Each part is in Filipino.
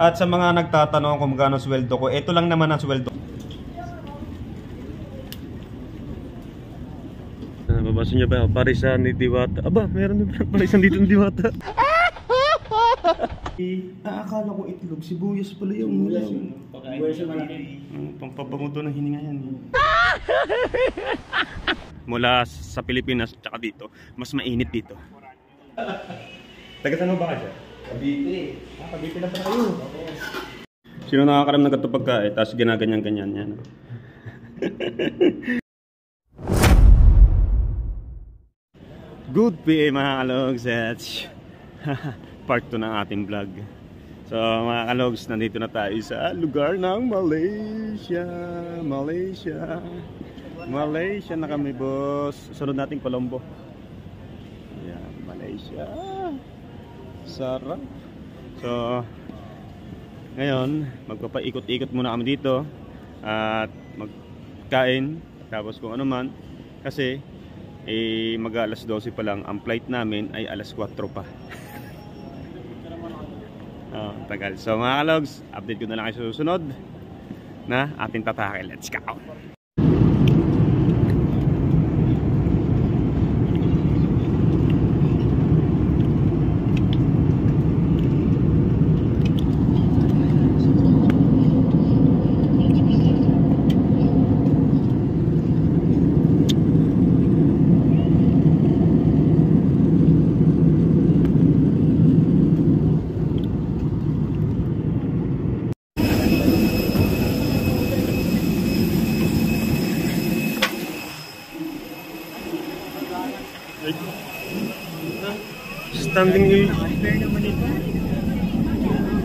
At sa mga nagtatanong kung magkano sweldo ko, ito lang naman ang sweldo. Mabasa niyo ba? Parisan ni Diwata. Aba, meron din parisan dito ng Diwata. Akala ko itlog, sibuyas pala yung ulam. Sibuyas yung malaki. Pampabango ng hininga yan. Mula sa Pilipinas at dito, mas mainit dito. Taga saan mo ba kayo? Cavite. Cavite na pala kayo. Sino nakakaram ng ganito pagkain, tapos ginaganyan-ganyan yan. Good PM mga kalogs at part 2 ng ating vlog. So mga kalogs, nandito na tayo sa lugar ng Malaysia. Malaysia na kami boss. Sunod nating Colombo. Yan, Malaysia. Sarap. So ngayon magpapaikot-ikot muna kami dito at magkain, tapos kung ano man, kasi mag-alas 12 pa lang, ang flight namin ay alas 4 pa. Tagal. So mga kalogs, update ko na lang kayo sa susunod na ating tatake. Let's go. Standing hill.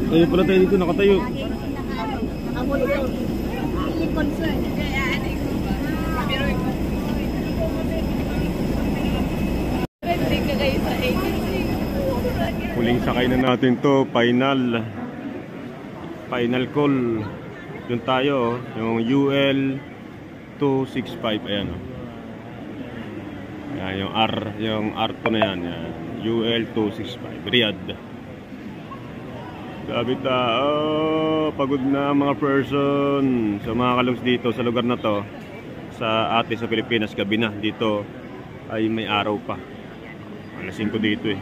Tayo pala tayo dito, nakatayo. Huling sakay na natin to, final call. Doon tayo, yung UL 265, ayan o. Yan, yung R2 na yan, yan. UL 265 Riyadh. Sabi pagod na mga person. So mga kalungs, dito sa lugar na to, sa ate sa Pilipinas, gabi na. Dito ay may araw pa. Alas 5 dito eh.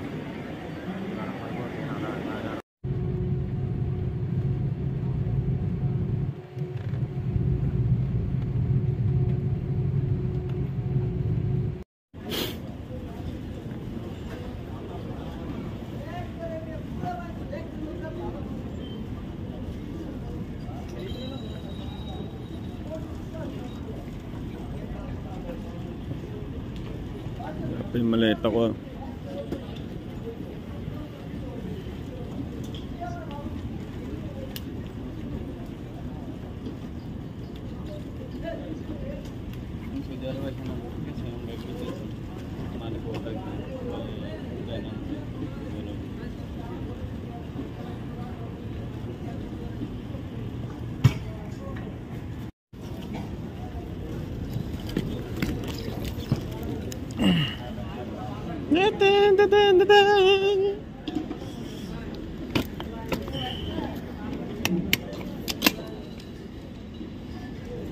Yung maleta ko.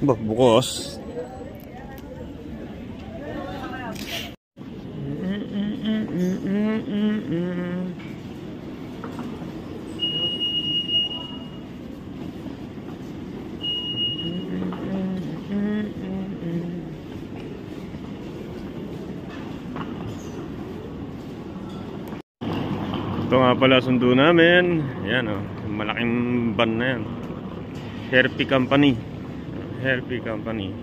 Bah, bukos. Ito nga pala sundo namin. Ayan o, malaking van na yan. Herpy Company. Herpy Company.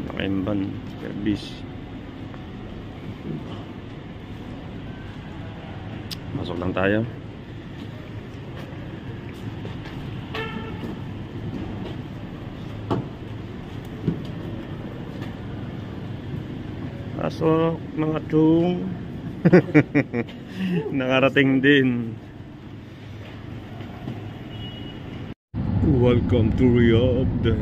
Malaking van. Service. Masok lang tayo. Pasok mga chung. Nakarating din. Welcome to Riyadh.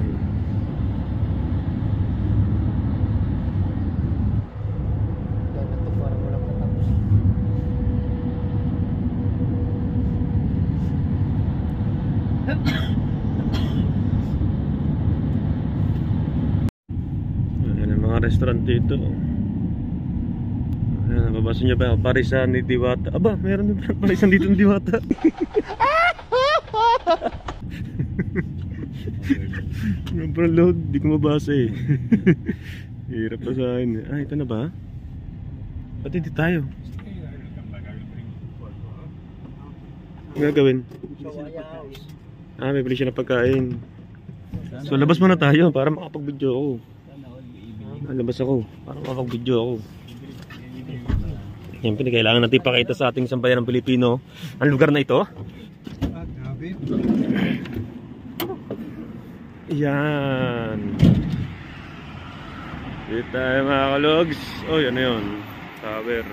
restaurant dito. Ayan, nababasa niyo ba? Parisan ni Diwata. Aba, meron din parisan dito ni Diwata. Sobrang load, di ko mabasa eh. Hirap pa sa akin. Ah, ito na ba? Ba't hindi tayo? Ano gagawin? Ah, may bili siya na pagkain. So labas muna tayo para makapag-video ako. Labas ako para makapag-video ako. Siyempre, kailangan natin ipakita sa ating sambayan ng Pilipino ang lugar na ito. Yan. Dito tayo mga kalogs. Oh, yan na yun. Tower.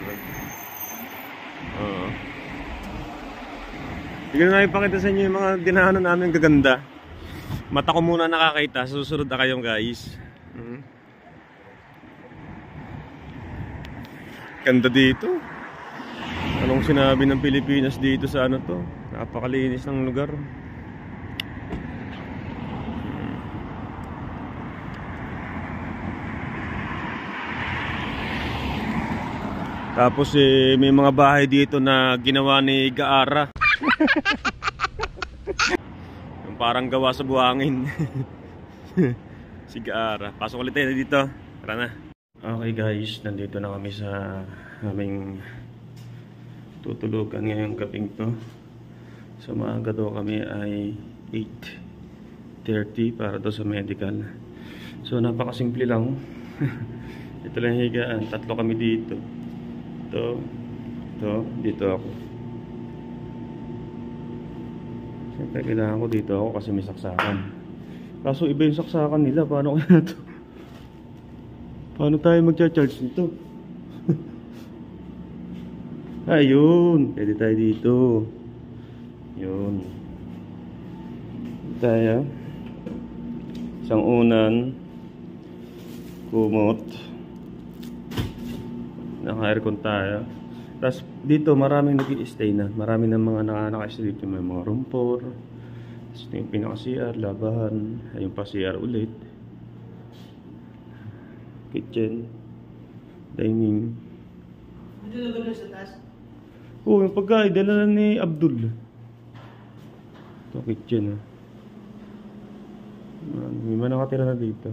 Bigyan na ipakita sa inyo yung mga dinaanan namin gaganda. Mata ko muna nakakita. Susunod na kayong guys. Ganda dito. Anong sinabi ng Pilipinas dito sa ano to? Napakalinis ng lugar. Tapos may mga bahay dito na ginawa ni Gaara. Yung parang gawa sa buhangin. Si Gaara. Pasok ulit tayo dito. Tara na. Okay guys, nandito na kami sa aming tutulugan ngayong gabing to. So maaga daw kami ay 8:30 para daw sa medical. So napakasimple lang. Ito lang higaan, tatlo kami dito. Dito ako. Siyempre kailangan ko dito ako kasi may saksakan. Kaso iba yung saksakan nila, paano kaya ito? Paano tayo magcha-charge nito? Ayun, pwede tayo dito. Yun. Tayo. Isang unan. Kumot. Naka-aircon tayo. Tapos dito maraming nag-i-stay na. Marami ng mga naka-stay dito. May mga room 4. Tapos ito yung pinaka-CR, labahan. Ayun pa CR ulit. Kitchen, dining. Ano na ba sa taas? Oo, yung pagkain, dala na ni Abdul. Ito, kitchen. May mga nakatira na dito.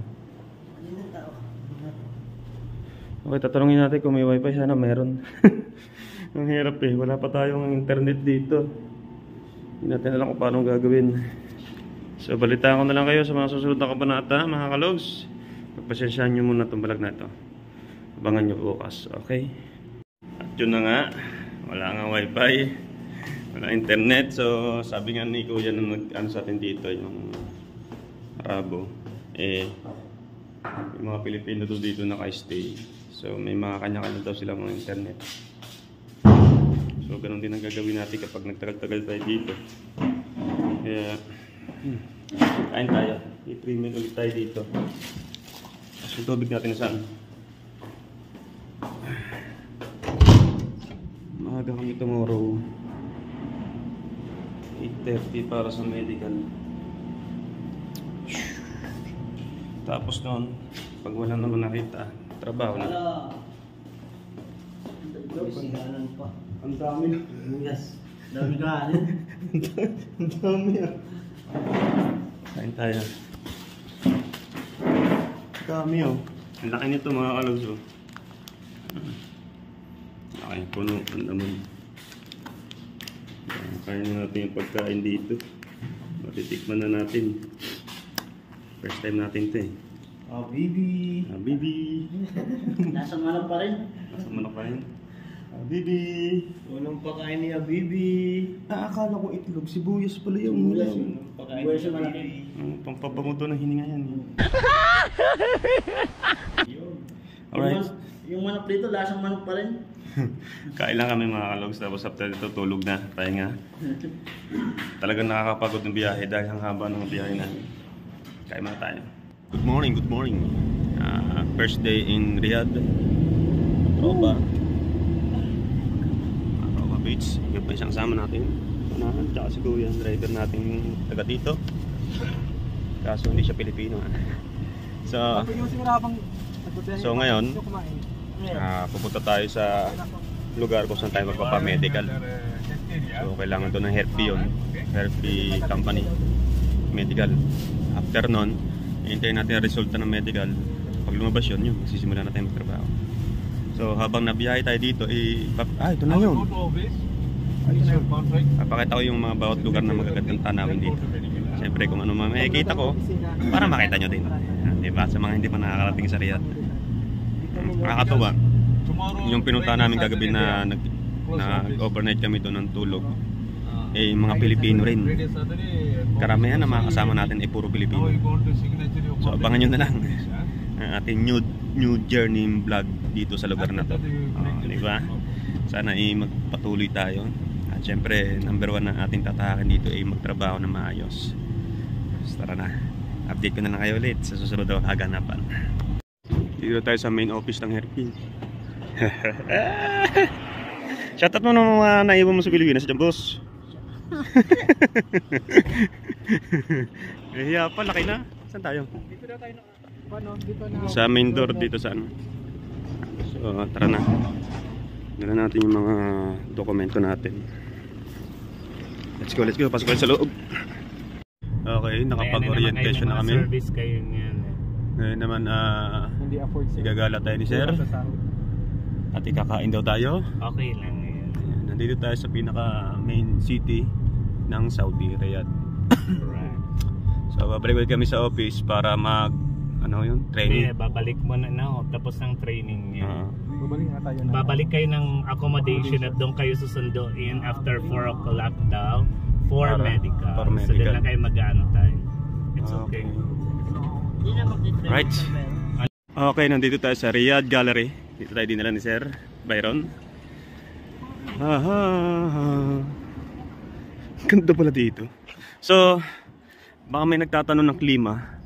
Okay, tatanungin natin kung may wifi. Sana meron. Ang hirap eh, wala pa tayong internet dito. Hindi natin alam kung paano gagawin. So, balitaan ko na lang kayo sa mga susunod na kabanata, mga kalogs. Pagpasensyaan nyo muna itong balag na ito. Abangan nyo bukas, okay? At yun na nga, wala nga wifi, wala internet. So sabi nga ni Kuya na nag-ano sa atin dito, yung Arabo, yung mga Pilipino doon dito naka-stay. So may mga kanya-kanya daw silang mga internet. So ganun din ang gagawin natin kapag nagtagal-tagal tayo dito. Kaya kain tayo, i-treatment ulit tayo dito. Yung tubig natin saan? Maaga kami tomorrow 8:30 para sa medical. Tapos noon, pag wala naman nakita, trabaho na. Ang dami na. Yes. Dami kanin. Ang dami ah. Kain tayo. Dami oh. Ang laki nito mga kalogs oh. Laki, puno, ang naman. Kain na natin yung pagkain dito. Matitikman na natin. First time natin ito eh. Oh, baby. Ah, baby. Nasa manok pa rin. Nasa manok pa rin. Ah, baby. Unang pakain niya, baby. Ah, akala ko itlog. Sibuyas pala yung ulam. Pakain niya, malaki. Pampabango to ng hininga yan eh. Alright. Yung manok dito, lasang manok pa rin. Kain lang kami mga kalogs, tapos after dito tulog na, pahinga. Talagang nakakapagod ng biyahe dahil ang haba ng biyahe na. Kain muna tayo. Good morning, good morning. First day in Riyadh. Tropa. Tropa Beach. Yung pa isang sama natin. Panahan, tsaka si Kuya, driver natin taga dito. Kaso hindi siya Pilipino. So, yung siguro habang So ngayon, pupunta tayo sa lugar kung saan tayo magpapamedical. So kailangan doon ng Herpy yun, Herpy Company Medical. After nun, hintayin natin ang resulta ng medical. Pag lumabas yun, magsisimula natin magtrabaho. So habang nabiyahe tayo dito, ito na yun. Papakita ko yung mga bawat lugar na magagandang tanawin dito. Siyempre kung ano makikita ko, para makita nyo din. Diba? Sa mga hindi pa nakakarating sa Riyadh. Nakakatawa. Yung pinunta namin kagabi na nag-overnight kami doon ng tulog, mga Pilipino rin. Karamihan na mga kasama natin puro Pilipino. So abangan nyo na lang ang ating new journey vlog dito sa lugar na to. Diba? Sana magpatuloy tayo. At syempre number 1 na ating tatahakin dito ay magtrabaho na maayos. So, tara na. Update ko na lang kayo ulit sa susunod na haganapan. Dito tayo sa main office ng Herpy. Shoutout mo ng mga naiwan mo sa Pilipinas dyan, boss. Hiya pa, laki na. Saan tayo? Dito na tayo dito na. Sa main door dito sa ano. So tara na. Dala natin yung mga dokumento natin. Let's go, pasok tayo sa loob. Okay, nakapag-orientation na kami. Service kayo niyan. Ngayon naman Hindi afford igagala tayo ni sir. At ikakain daw tayo. Okay lang yan. Nandito tayo sa pinaka main city ng Saudi, Riyadh. Right. So babalik kami sa office para training. Babalik mo na tapos ng training niya. Babalik na tayo na. Babalik kayo ng accommodation at doon kayo susunduin after 4 o'clock daw for medical. So doon na kayo mag-aantay. It's okay. Right. Okay, nandito tayo sa Riyadh Gallery. Dito tayo dinala ni Sir Byron. Ganda pala dito. So, baka may nagtatanong ng klima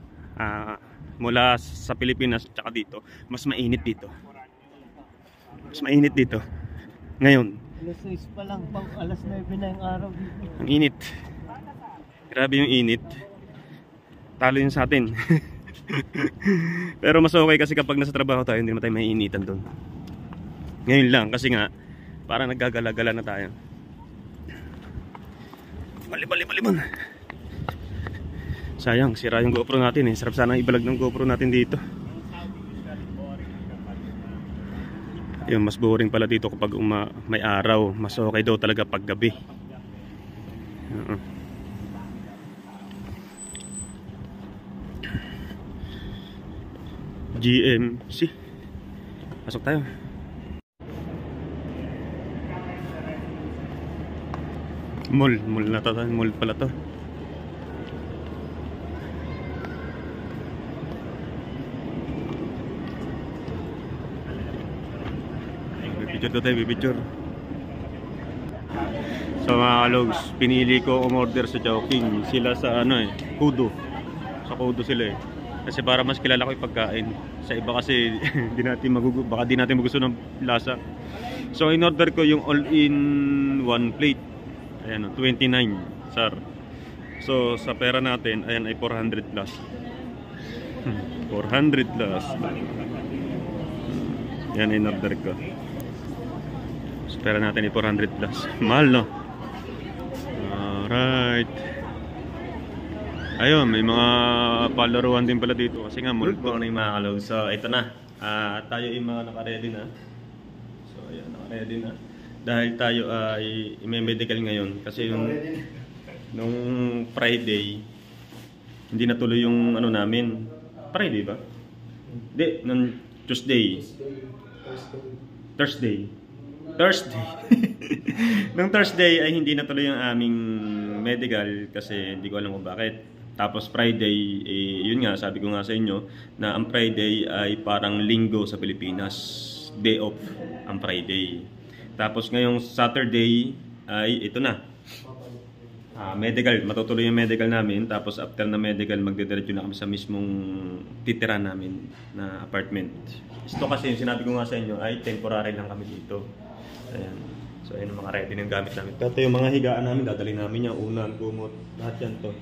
mula sa Pilipinas at dito. Mas mainit dito. Ngayon. Alas 6 pa lang, alas 9 na yung araw dito. Ang init. Grabe yung init. Talo yun sa atin. Pero mas okay kasi kapag nasa trabaho tayo, hindi naman tayo maiinitan doon. Ngayon lang kasi nga parang naggagala-gala na tayo. Bali. Sayang, sira yung GoPro natin Sarap sana ibalag ng GoPro natin dito. Yung mas boring pala dito kapag may araw. Mas okay daw talaga pag gabi. GMC. Pasok tayo. Mall na to. Mall pala to. Bibidyor. So mga kalogs, pinili ko umorder sa Chowking. Sila sa Kudo. Sa Kudo sila Kasi para mas kilala ko yung pagkain. Sa iba kasi baka di natin magustuhan ng lasa. So in-order ko yung all-in one plate. Ayan 29 sir. So sa pera natin ayan ay 400 plus. 400 plus. Yan in-order ko. So pera natin ay 400 plus. Mahal no? Alright. Ayun, may mga palaruan din pala dito kasi nga mall po yung mga kalog. So ito na, tayo yung mga naka-ready na. So ayan, naka-ready na. Dahil tayo ay i-medical ngayon kasi nung Friday hindi natuloy yung namin. Friday ba? Hindi, nung Tuesday. Thursday. Nung Thursday ay hindi natuloy yung aming medical kasi hindi ko alam kung bakit. Tapos Friday, yun nga, sabi ko nga sa inyo na ang Friday ay parang linggo sa Pilipinas. Day off ang Friday. Tapos ngayong Saturday ay ito na. Medical, matutuloy yung medical namin. Tapos after na medical, magdidiretso na kami sa mismong titira namin na apartment. Ito kasi yung sinabi ko nga sa inyo ay temporary lang kami dito. Ayan. So ayun ang mga ready ng gamit namin. Ito yung mga higaan namin, dadalhin namin yung unan, kumot, lahat yan to.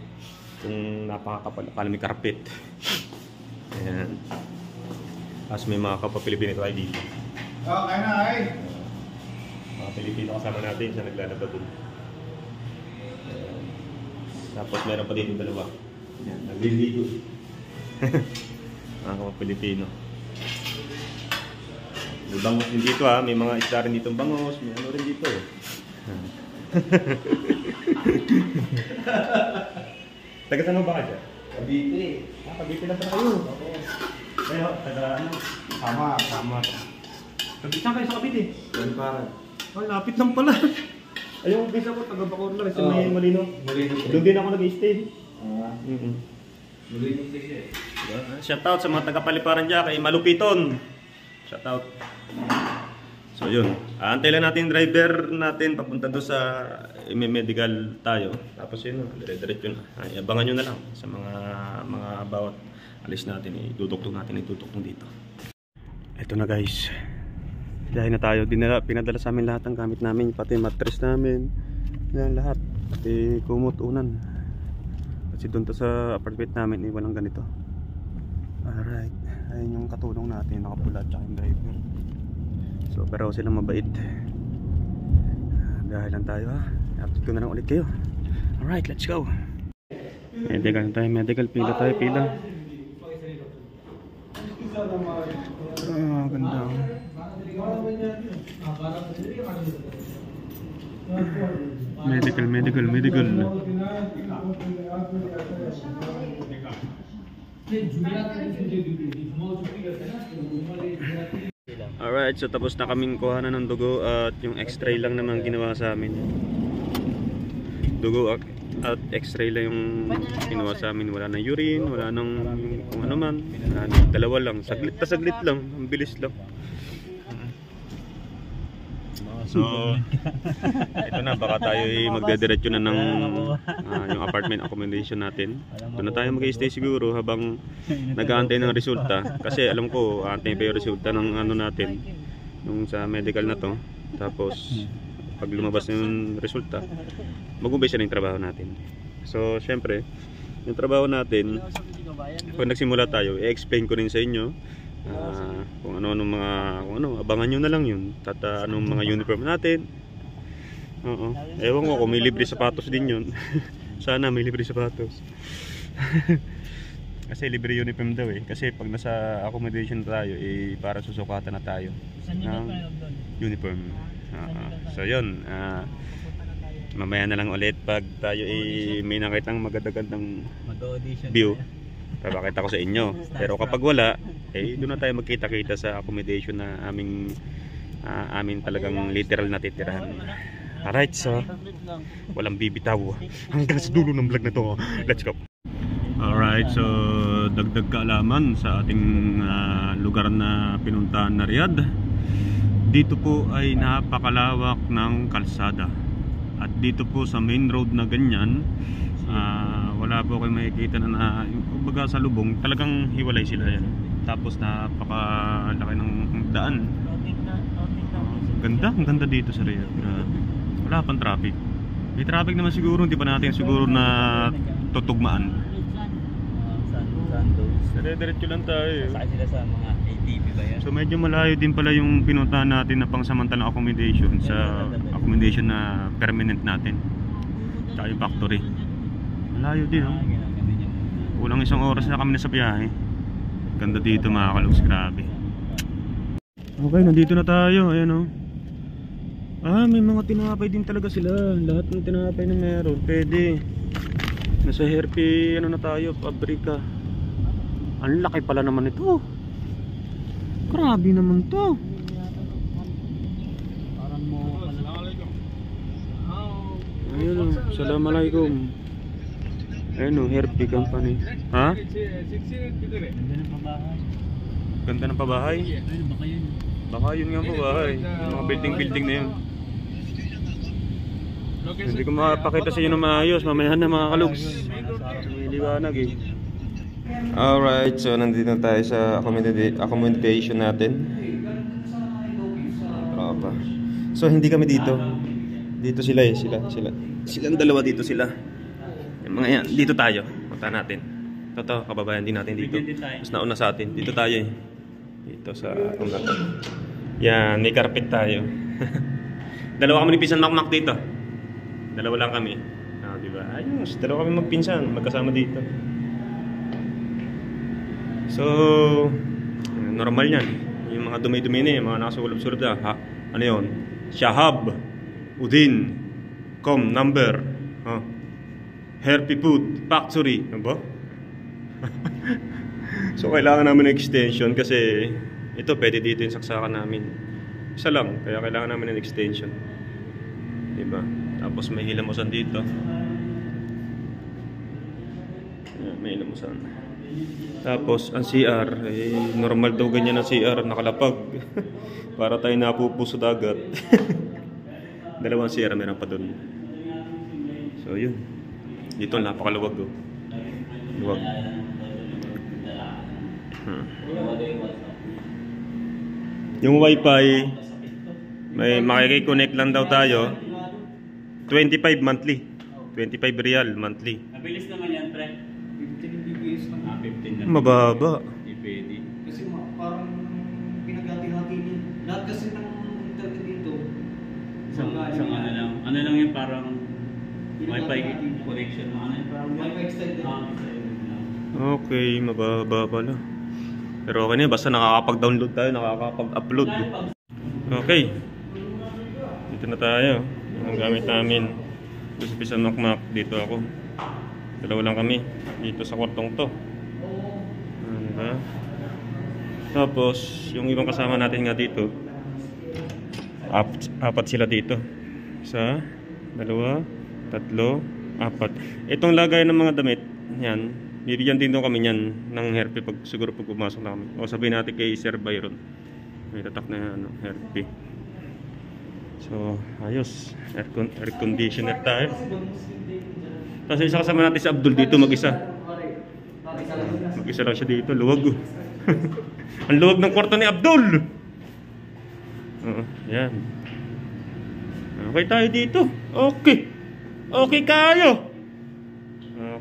Kung napakakapal, akala may carpet. Ayan. As may mga kapwa-Pilipino tayo dito. Okay na ay. Mga Pilipino kasama natin sa naglalaba dun. Tapos meron pa dito dalawa. Yan, nagliligo. Mga kapwa-Pilipino. May bangos din dito ha, may mga isda rin dito bangos, may ano rin dito. Taga saan ba ka dyan? Cavite. Cavite lang pala kayo. Kayo, taga ano? Tama. Saan kayo sa Cavite? Yan para. Oh, lapit lang pala. Ay, yung umpisa ko, taga Bacoor lang. Kasi may Malino. Malino. Doon din ako nag-stay. Malino siya. Shoutout sa mga taga-Paliparan dyan kay Malupiton. Shoutout. So yun, aantay lang natin yung driver natin papunta doon sa medical tayo. Tapos yun, dire-diretso na. Ay, abangan nyo na lang sa mga bawat alis natin. Itutuktong natin, itutuktong dito. Ito na guys. Dahil na tayo, pinadala sa amin lahat ng gamit namin. Pati mattress namin. Yan lahat. Pati kumot unan. Kasi doon to sa apartment namin, walang ganito. Alright. Ayun yung katulong natin, nakapula at yung driver. So pero silang mabait. Dahil lang tayo ha. I-update ko na lang ulit kayo. Alright, let's go. Medical tayo, medical. Pila tayo, pila. Ah, ganda. Medical. Alright, so tapos na kaming kuhanan ng dugo at yung x-ray lang naman ginawa sa amin. Dugo at x-ray lang yung ginawa sa amin. Wala nang urine, wala nang kung ano man. Dalawa lang, saglit lang, ang bilis lang. So, ito na, baka tayo magdediretso na ng yung apartment accommodation natin. Doon na tayo mag-stay siguro habang nag-aantay ng resulta. Kasi alam ko, aantay pa yung resulta ng ano natin, yung sa medical na to. Tapos, pag lumabas yung resulta, mag-umpisa na yung trabaho natin. So, syempre, yung trabaho natin, pag nagsimula tayo, i-explain ko rin sa inyo kung ano abangan nyo na lang yun. Anong mga uniform natin. Ewan ko kung may libre sapatos din yun. Sana may libre sapatos. Kasi libre uniform daw eh. Kasi pag nasa accommodation tayo para susukatan na tayo ng uniform. So yun, mamaya na lang ulit pag tayo may nakitang magandang view, papakita ko sa inyo. Pero kapag wala, doon na tayo magkita-kita sa accommodation na amin talagang literal na titirahan. Alright, so walang bibitaw hanggang sa dulo ng vlog na to. Let's go. Alright, so dagdag kaalaman sa ating lugar na pinuntahan na Riyadh. Dito po ay napakalawak ng kalsada. At dito po sa main road na ganyan, wala po kayo makikita na kumbaga sa lubong, talagang hiwalay sila yan. Tapos napakalaki ng daan. Ang ganda dito sa Riyadh. Grabe. Wala pang traffic. May traffic naman siguro, hindi pa natin siguro na tutugmaan. Dire-diretso lang tayo. Saan sila sa mga ATV ba yan? So medyo malayo din pala yung pinuntahan natin na pangsamantalang accommodation sa accommodation na permanent natin. Tsaka yung factory. Malayo din oh. Kulang isang oras na kami na sa biyahe. Ganda dito mga kalugs, grabe. Okay, nandito na tayo. Ayan oh. May mga tinapay din talaga sila. Lahat ng tinapay na meron pwede. Nasa Herpy ano na tayo, pabrika. Ang laki pala naman ito. Grabe naman to. Ayun o, Assalamualaikum. Ayun o, Herpy Company. Ha? Ganda ng pabahay. Baka yun nga pabahay. Mga building na yun. Hindi ko makapakita sa inyo na maayos. Mamaya na mga kalugs. May liwanag eh. Alright, so nandito na tayo sa accommodation natin. So hindi kami dito. Dito sila eh, silang dalawa dito sila. Yung mga yan, dito tayo. Punta natin. Totoo, kababayan din natin dito. Mas nauna sa atin. Dito tayo eh. Dito sa kumbaga. Yan, may carpet tayo. Dalawa kami ni Pinsan Makmak dito. Dalawa lang kami. Diba? Ayos, dalawa kami magpinsan, magkasama dito. So, normal yan. Yung mga dumi-dumi na yung mga nakasulab-sulab na. Ha? Ano yun? Shahab, Udin, Com number, Herpy Food Factory. Ano ba? So kailangan namin ng extension kasi ito pwede dito yung saksakan namin. Isa lang, kaya kailangan namin ng extension. Diba? Tapos may hilamusan dito. Ayan, may hilamusan. Tapos ang CR, normal daw ganyan ang CR, nakalapag. Para tayo napupuso dagat. Dalawang CR meron pa doon. So yun. Dito napakaluwag oh. Luwag. Yung wifi, may makikiconnect lang daw tayo. 25 monthly. 25 real monthly. Mabilis naman yan, pre. 15 BPS lang. 15 lang. Mababa. Pwede. Kasi parang pinaghati-hati niya. Lahat kasi ng internet dito. Isang ano lang. Ano lang yung parang wifi connection mo. Ano yung parang Wifi extended. Okay, mababa pala. Pero okay na, basta nakakapag-download tayo, nakakapag-upload. Okay. Dito na tayo. Ang gamit namin. Dito sa Pinsan Makmak, dito ako. Dalawa lang kami. Dito sa kwartong to. Diba? Tapos, yung ibang kasama natin nga dito, apat sila dito. Isa, dalawa, tatlo, apat. Itong lagay ng mga damit, yan, bibigyan din kami yan ng Herpy pag siguro pag pumasok na kami. O sabihin natin kay Sir Byron, may tatak na ano, Herpy. So, ayos. Air conditioner tayo. Tapos isa kasama natin si Abdul dito, mag-isa. Mag-isa lang siya dito, luwag. Ang luwag ng kwarto ni Abdul. Yan. Okay tayo dito. Okay. Okay kayo.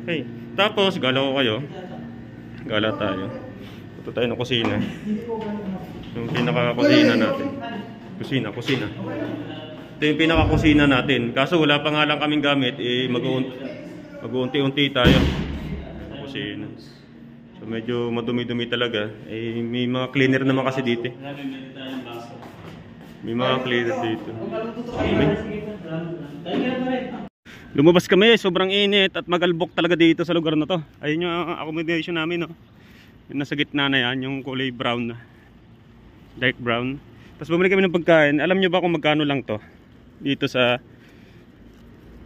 Okay. Tapos, gala ko kayo. Gala tayo. Ito tayo ng kusina. Yung pinaka-kusina natin. Kusina. Ito yung pinaka-kusina natin. Kaso wala pa nga lang kaming gamit. Mag-uunti-unti tayo. Kusina. So medyo madumi-dumi talaga. May mga cleaner naman kasi dito. May mga cleaner dito. Lumabas kami, sobrang init at magalbok talaga dito sa lugar na to. Ayun yung accommodation namin, no? Yung nasa gitna na yan, yung kulay brown. Dark brown. Tapos bumili kami ng pagkain. Alam nyo ba kung magkano lang to? Dito sa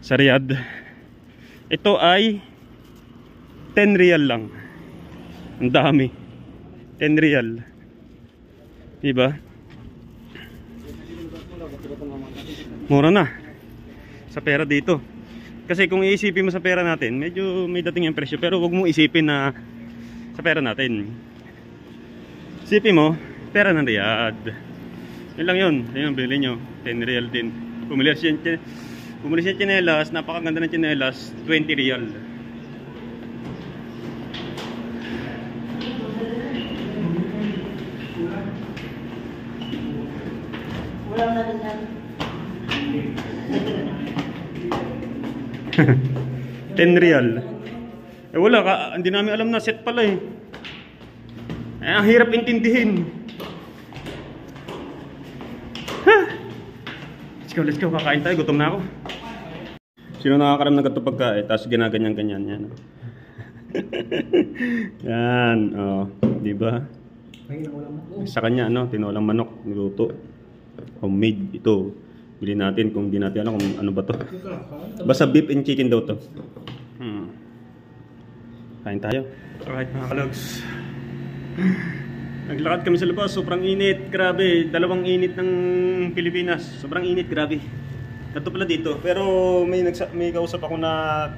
Riyadh. Ito ay 10 real lang. Ang dami. 10 real. Diba? Mura na. Sa pera dito. Kasi kung iisipin mo sa pera natin, medyo may dating yung presyo. Pero huwag mong isipin na sa pera natin. Isipin mo, pera ng Riyadh. Yun lang yun. Ayun, bilhin nyo. 10 real din. Bumili siya tsinelas. Napakaganda ng tsinelas. 20 real. Wala na rin yan. 10 real. Wala ka, hindi namin alam na set pala eh. Ang hirap intindihin. Let's go, kakain tayo, gutom na ako. Sino nakakaram ng ganito pagkain, tapos ginaganyan-ganyan yan. Yan, di ba? Sa kanya, tinolang manok, niluto. Homemade ito. Bili natin kung di natin alam kung ano ba to. Basta beef and chicken daw to. Kain tayo. Alright mga kalogs. Naglakad kami sa labas, sobrang init, grabe. Dalawang init ng Pilipinas. Sobrang init, grabe. Ito pala dito. Pero may kausap ako na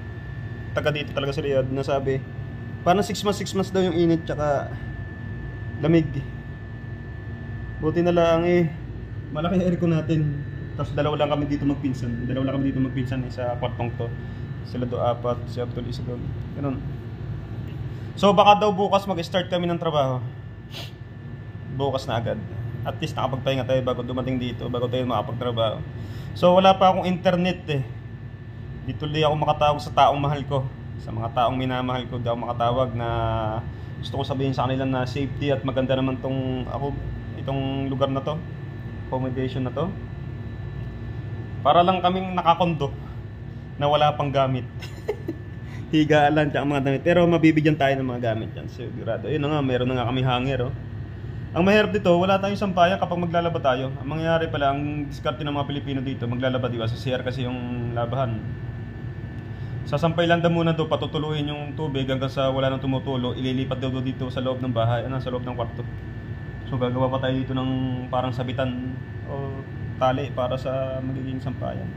taga dito talaga sa Riyadh na sabi, parang 6 months daw yung init tsaka lamig. Buti na lang malaki aircon natin. Tapos dalawa lang kami dito magpinsan. Sa kwartong to. Sila do apat, si Abdul isa doon. Ganun. So baka daw bukas mag-start kami ng trabaho. bukas na agad. At least nakapagpahinga tayo bago dumating dito, bago tayo makapagtrabaho. So wala pa akong internet eh. Dito li ako makatawag sa taong mahal ko. Sa mga taong minamahal ko, di ako makatawag na gusto ko sabihin sa kanila na safety at maganda naman itong lugar na to, accommodation na to. Para lang kaming nakakondo na wala pang gamit. Higaan tsaka mga damit. Pero mabibigyan tayo ng mga gamit yan, sigurado. Yun na nga, meron na nga kami hanger oh. Ang mahirap dito, wala tayong sampayan kapag maglalaba tayo. Ang mangyayari pala, ang diskarte ng mga Pilipino dito, maglalaba diba, sa CR kasi yung labahan. Sasampay lang daw muna doon, patutuluin yung tubig hanggang sa wala nang tumutulo, ililipat daw dito sa loob ng bahay, sa loob ng kwarto. So gagawa pa tayo dito ng parang sabitan o tali para sa magiging sampayan.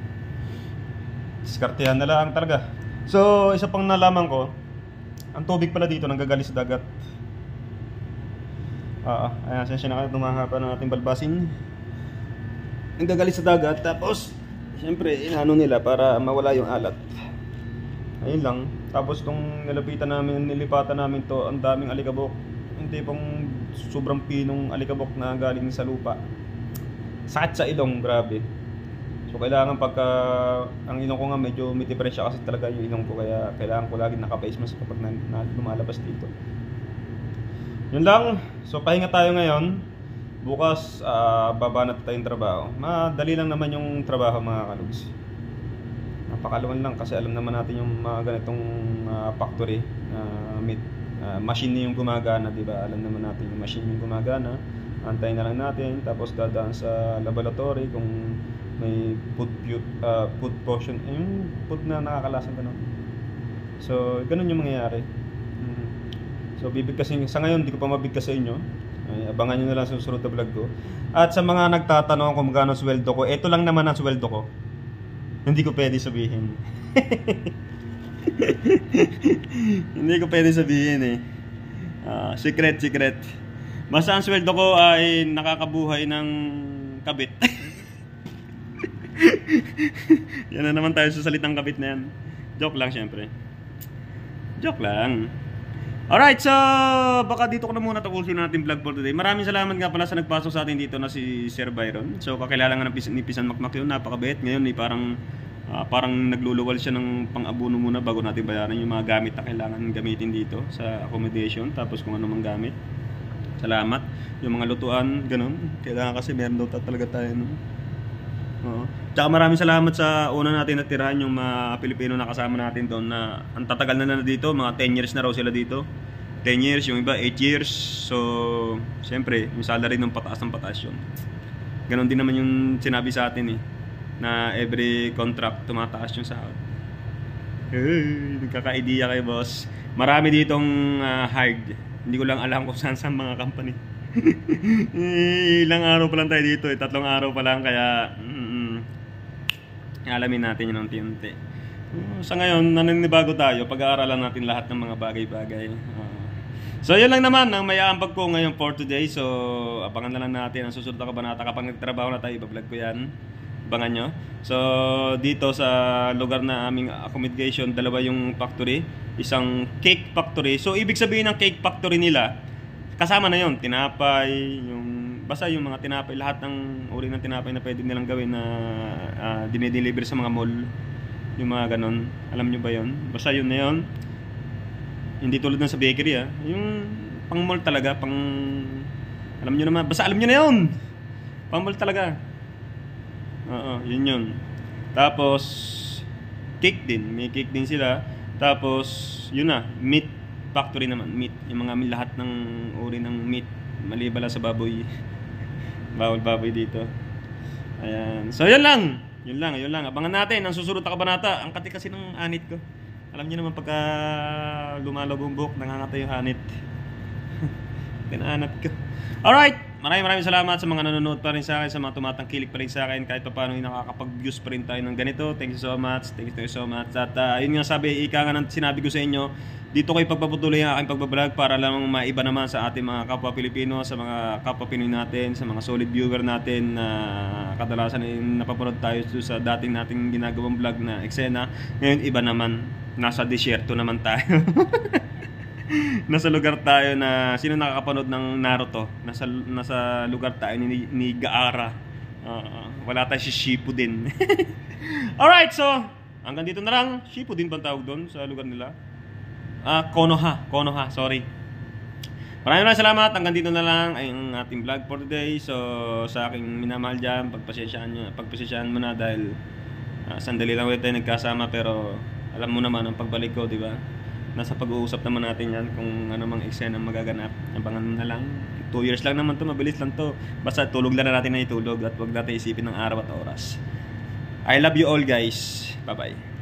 Diskartehan na lang talaga. So isa pang nalaman ko, ang tubig pala dito nanggagaling sa dagat. Ayan, sensya na kayo, tumahapa ng ating balbasin. Nanggagaling sa dagat, tapos siyempre inano nila para mawala yung alat. Ayun lang. Tapos nung nilapitan namin, nilipatan namin to, ang daming alikabok. Hindi pong sobrang pinong alikabok na galing sa lupa. Sakit sa ilong, grabe. So kailangan pagka, ang ilong ko nga medyo may diferensya kasi talaga yung ilong ko, kaya kailangan ko lagi naka-face mask kapag lumalabas dito. Yun lang. So pahinga tayo ngayon. Bukas babanat tayong trabaho. Madali lang naman yung trabaho mga kalugs. Napakaluan lang kasi alam naman natin yung mga ganitong factory machine yung gumagana, di ba? Alam naman natin yung machine yung gumagana. Antayin na lang natin, tapos dadaan sa laboratory kung may food potion, yung food na nakakalasang gano'n. So ganun yung mangyayari. So bibigkasin sa ngayon, hindi ko pa mabigkas sa inyo. Abangan nyo na lang sa susunod na vlog ko. At sa mga nagtatanong kung magkano sweldo ko, ito lang naman ang sweldo ko. Hindi ko pwede sabihin. Hindi ko pwede sabihin eh. Secret. Basta ang sweldo ko ay nakakabuhay ng kabit. Yan na naman tayo sa salitang kabit na yan. Joke lang syempre. Joke lang. Alright, so baka dito ko na muna tapusin natin vlog for today. Maraming salamat nga pala sa nagpasok sa atin dito na si Sir Byron. So kakilala nga ni Pisan Makmak yun, napakabait. Ngayon ay parang nagluluwal siya ng pang-abuno muna bago natin bayaran yung mga gamit na kailangan gamitin dito sa accommodation. Tapos kung ano mang gamit. Salamat. Yung mga lutuan, ganun. Kailangan kasi meron daw talaga tayo. No? Tsaka maraming salamat sa una natin natirahan yung mga Pilipino na kasama natin doon na ang tatagal na dito, mga 10 years na raw sila dito. 10 years, yung iba 8 years. So, siyempre, yung salary ng pataas yun. Ganon din naman yung sinabi sa atin eh, na every contract tumataas yung sahod. Nagkaka-idea kayo boss. Marami ditong hired. Hindi ko lang alam kung saan mga company. Ilang araw pa lang tayo dito eh, 3 araw pa lang, kaya alamin natin yun unti-unti. Sa ngayon, naninibago tayo, pag-aaralan natin lahat ng mga bagay-bagay. So yun lang naman ang may aambag ko ngayon for today. So abangan na lang natin ang susunod na kabanata. Kapag nagtrabaho na tayo, iba-vlog ko yan. Abangan nyo. So dito sa lugar na aming accommodation, 2 yung factory. Isang cake factory. So ibig sabihin ng cake factory nila, kasama na yon tinapay, basta yung mga tinapay, lahat ng uri ng tinapay na pwede nilang gawin na dinideliver sa mga mall, yung mga ganon. Alam nyo ba yon? Basta yun na yun. Hindi tulad ng sa bakery yung pang mall talaga, alam nyo naman, basta alam nyo na yun, pang mall talaga. Yun. Tapos cake din, may cake din sila. Tapos yun na, meat factory naman, meat, yung mga lahat ng uri ng meat, malibala sa baboy. Bawal baboy dito. Ayan. So yun lang. Abangan natin ang susunod na kabanata. Ang kati kasi ng anit ko. Alam niyo naman pagka lumalabong buhok, nangangata yung anit. Tinaanat ko. Alright. Maraming salamat sa mga nanonood pa rin sa akin, sa mga tumatangkilik pa rin sa akin, kahit pa paano yung nakakapag-views pa rin tayo ng ganito. Thank you so much. At yun nga ika nga sinabi ko sa inyo, dito ko ipagpaputuloy ang aking pagbablog para lang maiba naman sa ating mga kapwa Pilipino, sa mga kapwa Pinoy natin, sa mga solid viewer natin na kadalasan ay napapanood tayo sa dating nating ginagawang vlog na eksena. Ngayon iba naman, nasa disyerto naman tayo. Nasa lugar tayo na, sino nakakapanood ng Naruto? Nasa lugar tayo ni Gaara. Wala tayo si Shippuden. Alright, so hanggang dito na lang. Shippuden ba tawag doon sa lugar nila? Konoha, sorry. Maraming salamat. Hanggang dito na lang ang ating vlog for today. So sa aking minamahal dyan, pagpasensyaan mo na dahil sandali lang ulit tayo nagkasama, pero alam mo naman ang pagbalik ko, di ba? Nasa pag-uusap naman natin yan kung ano mang eksena ang magaganap. Abangan mo na lang. 2 years lang naman to, mabilis lang to. Basta tulog lang na natin na itulog at huwag natin isipin ng araw at oras. I love you all guys. Bye bye.